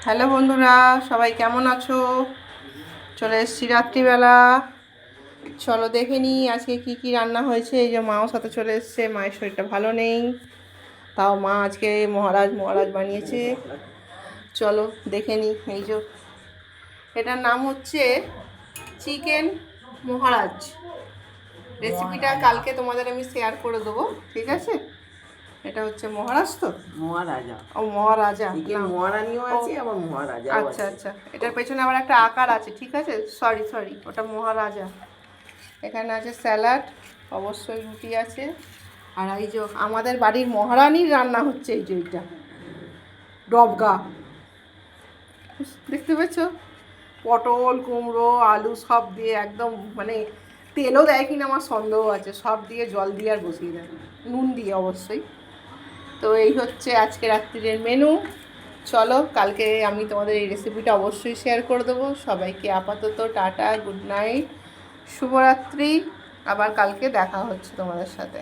Hello বন্ধুরা, সবাই কেমন আছো? চলে এসেছি রাত্রিবেলা। চলো দেখে নিই আজকে কি কি রান্না হয়েছে। এই যে মাও সাথে চলে এসছে, মায়ের শরীরটা ভালো নেই, তাও মা আজকে মহারাজ মহারাজ বানিয়েছে। চলো দেখে নিই। এই যে এটার নাম হচ্ছে চিকেন মহারাজ। রেসিপিটা কালকে তোমাদের আমি শেয়ার করে দেবো, ঠিক আছে? এটা হচ্ছে মহারাজ, তো মহারাজা। ও মহারাজা চিকেন না, মহারানীও আছে আবার মহারাজাও আচ্ছা আছে। আচ্ছা, এটার পেছনে আবার একটা আকার আছে, ঠিক আছে, সরি সরি, ওটা মহারাজা। এখানে আছে স্যালাড, অবশ্যই রুটি আছে। আর এই যে আমাদের বাড়ির মহারানীর রান্না হচ্ছে, এই যে এইটা ডবগা, দেখতে পেয়েছো? পটল, কুমড়ো, আলু সব দিয়ে একদম, মানে তেলও দেয় কিনা আমার সন্দেহ আছে, সব দিয়ে জল দিয়ে আর বসিয়ে দেয়, নুন দিয়ে অবশ্যই। তো এই হচ্ছে আজকে রাত্রির মেনু। চলো কালকে আমি তোমাদের এই রেসিপিটা অবশ্যই শেয়ার করে দেবো। সবাইকে আপাতত টাটা, গুড নাইট, শুভরাত্রি। আবার কালকে দেখা হচ্ছে তোমাদের সাথে।